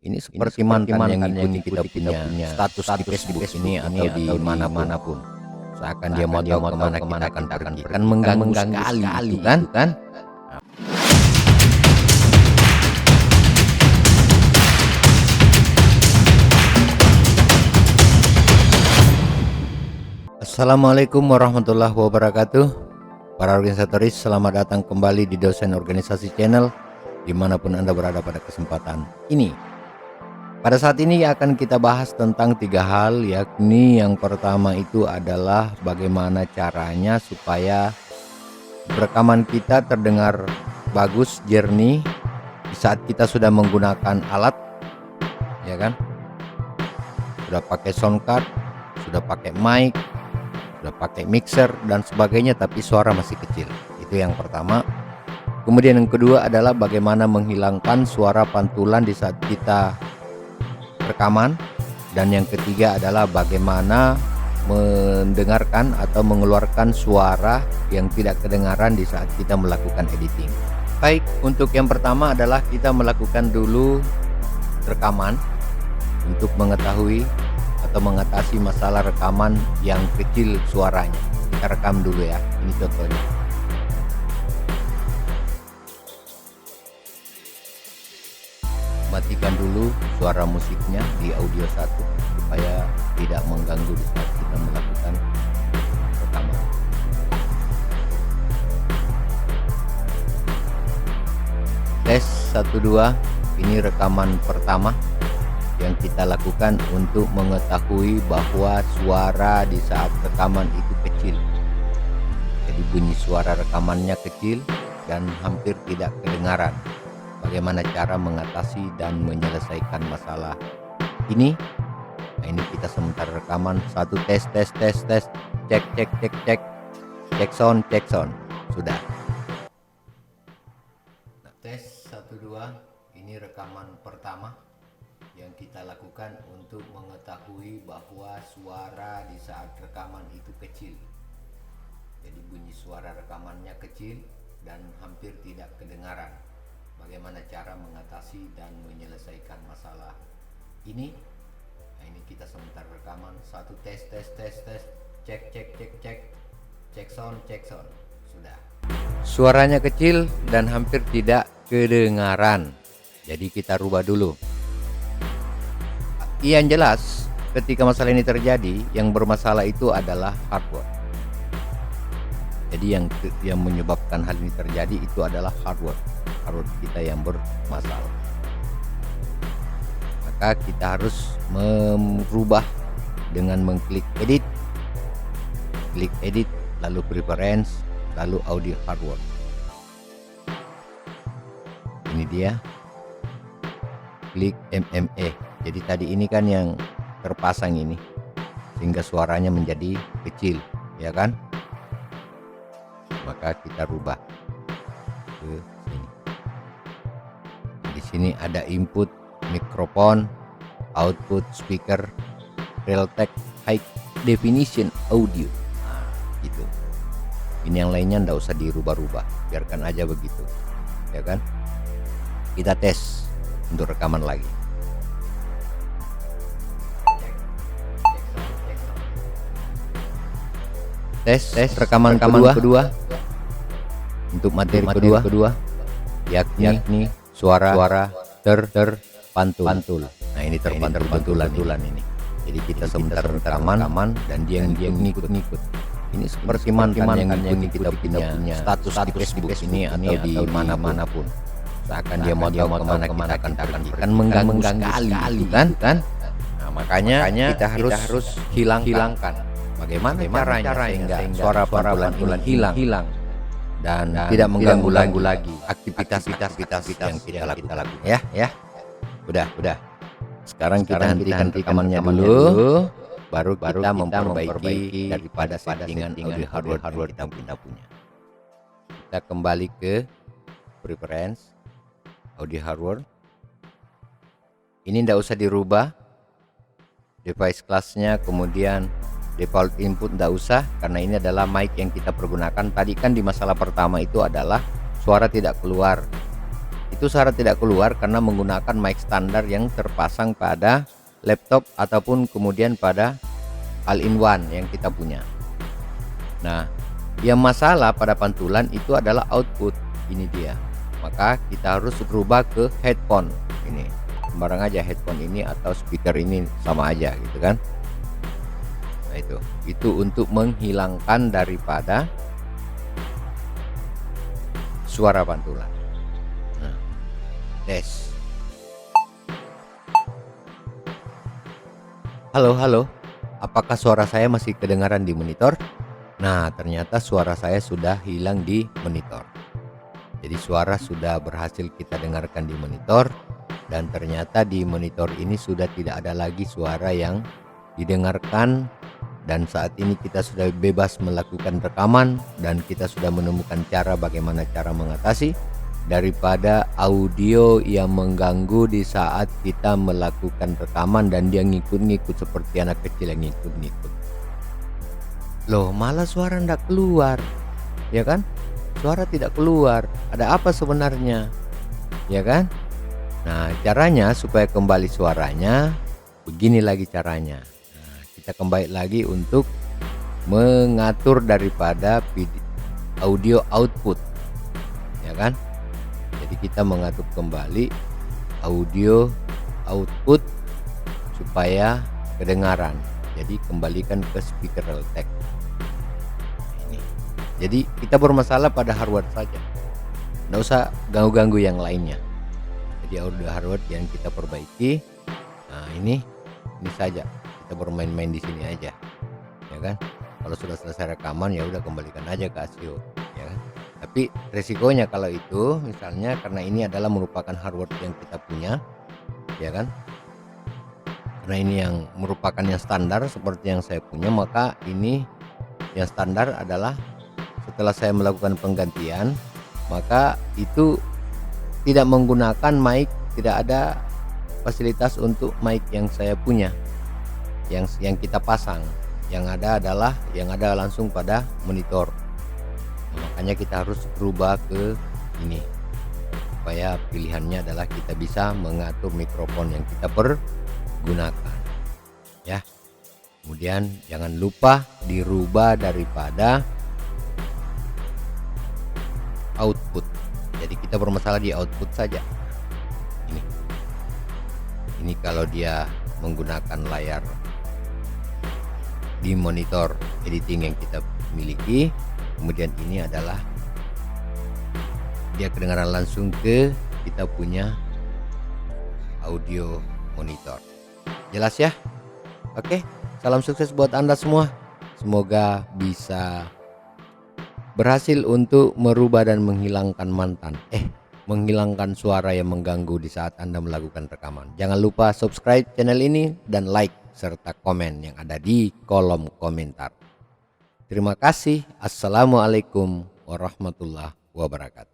Ini seperti mantan yang ngikutin kita punya status di Facebook ini atau di manapun. Seakan dia mau tahu kemana kita akan pergi. Kan mengganggu sekali itu kan? Assalamualaikum warahmatullahi wabarakatuh. Para organisatoris, selamat datang kembali di Dosen Organisasi Channel dimanapun Anda berada pada kesempatan ini. Pada saat ini akan kita bahas tentang 3 hal, yakni yang pertama itu adalah bagaimana caranya supaya rekaman kita terdengar bagus, jernih di saat kita sudah menggunakan alat, ya kan? Sudah pakai sound card, sudah pakai mic, sudah pakai mixer dan sebagainya, tapi suara masih kecil. Itu yang pertama. Kemudian yang kedua adalah bagaimana menghilangkan suara pantulan di saat kita rekaman, dan yang ketiga adalah bagaimana mendengarkan atau mengeluarkan suara yang tidak kedengaran di saat kita melakukan editing. Baik, untuk yang pertama adalah kita melakukan dulu rekaman untuk mengetahui atau mengatasi masalah rekaman yang kecil suaranya. Kita rekam dulu ya, ini contohnya. Matikan dulu suara musiknya di audio 1 supaya tidak mengganggu di saat kita melakukan rekaman. Tes 1 2, ini rekaman pertama yang kita lakukan untuk mengetahui bahwa suara di saat rekaman itu kecil. Jadi bunyi suara rekamannya kecil dan hampir tidak kedengaran. Bagaimana cara mengatasi dan menyelesaikan masalah ini? Nah, ini kita sementara rekaman 1 tes cek sound sudah. Nah, tes 1 2, ini rekaman pertama yang kita lakukan untuk mengetahui bahwa suara di saat rekaman itu kecil. Jadi bunyi suara rekamannya kecil dan hampir tidak kedengaran. Bagaimana cara mengatasi dan menyelesaikan masalah ini? Nah, ini kita sementara rekaman 1 tes cek sound sudah. Suaranya kecil dan hampir tidak kedengaran, jadi kita rubah dulu. Yang jelas ketika masalah ini terjadi, yang bermasalah itu adalah hardware. Jadi yang menyebabkan hal ini terjadi itu adalah hardware kita yang bermasalah. Maka kita harus merubah dengan mengklik edit, lalu preference, lalu audio hardware. Ini dia, klik MMA. Jadi tadi ini kan yang terpasang ini, sehingga suaranya menjadi kecil, ya kan? Maka kita rubah ke sini. Di sini ada input mikrofon, output speaker, Realtek high definition audio. Nah, gitu. Ini yang lainnya ndak usah dirubah-rubah, biarkan aja begitu, ya kan? Kita tes untuk rekaman lagi. Tes rekaman kedua untuk materi kedua yakni suara terpantul. Nah, ini terpantul-pantulan ini. Jadi kita sebentar rekaman dan dia ngikut. Ini seperti mantan yang ngikutin kita punya status di Facebook ini atau di manapun. Seakan dia mau tahu kemana kita akan pergi. Kan mengganggu sekali kan? Nah, makanya kita harus hilangkan. Bagaimana caranya sehingga suara pantulan ini hilang dan tidak mengganggu lagi aktivitas yang kita lakukan, ya. Udah. Sekarang kita hentikan rekamannya dulu, baru kita memperbaiki daripada settingan audio hardware kita punya. Kita kembali ke preference audio hardware. Ini tidak usah dirubah device classnya, kemudian default input tidak usah, karena ini adalah mic yang kita pergunakan. Tadi kan di masalah pertama itu adalah suara tidak keluar, itu itu suara tidak keluar karena menggunakan mic standar yang terpasang pada laptop ataupun kemudian pada all-in-one yang kita punya. Nah, yang masalah pada pantulan itu adalah output. Ini dia. Maka kita harus berubah ke headphone ini. Sembarang aja headphone ini atau speaker ini sama aja gitu kan. Nah, itu untuk menghilangkan daripada suara pantulan. Nah, tes. Halo, halo. Apakah suara saya masih kedengaran di monitor? Nah, ternyata suara saya sudah hilang di monitor. Jadi suara sudah berhasil kita dengarkan di monitor, dan ternyata di monitor ini sudah tidak ada lagi suara yang didengarkan, dan saat ini kita sudah bebas melakukan rekaman dan kita sudah menemukan cara bagaimana cara mengatasi daripada audio yang mengganggu di saat kita melakukan rekaman dan dia ngikut-ngikut seperti anak kecil yang ngikut-ngikut. Loh, malah suara ndak keluar, ya kan? Suara tidak keluar. Ada apa sebenarnya, ya kan? Nah, caranya supaya kembali suaranya, begini lagi caranya. Nah, kita kembali lagi untuk mengatur daripada audio output, ya kan? Jadi kita mengatur kembali audio output supaya kedengaran. Jadi kembalikan ke speaker Realtek. Ini. Jadi kita bermasalah pada hardware saja. Nggak usah ganggu-ganggu yang lainnya. Jadi audio hardware yang kita perbaiki. Nah, ini saja. Kita bermain-main di sini aja. Ya kan? Kalau sudah selesai rekaman ya udah kembalikan aja ke ASIO, ya kan? Tapi resikonya kalau itu misalnya karena ini adalah merupakan hardware yang kita punya, ya kan? Karena ini yang merupakan yang standar seperti yang saya punya, maka ini yang standar adalah setelah saya melakukan penggantian, maka itu tidak menggunakan mic, tidak ada fasilitas untuk mic yang saya punya, yang kita pasang. Yang ada langsung pada monitor. Nah, makanya kita harus berubah ke ini supaya pilihannya adalah kita bisa mengatur mikrofon yang kita gunakan, ya. Kemudian jangan lupa dirubah daripada output. Jadi kita bermasalah di output saja. Ini kalau dia menggunakan layar di monitor editing yang kita miliki, kemudian ini adalah dia kedengaran langsung ke kita punya audio monitor. Jelas ya? Oke, salam sukses buat Anda semua. Semoga bisa berhasil untuk merubah dan menghilangkan suara yang mengganggu di saat Anda melakukan rekaman. Jangan lupa subscribe channel ini dan like serta komen yang ada di kolom komentar. Terima kasih. Assalamualaikum warahmatullahi wabarakatuh.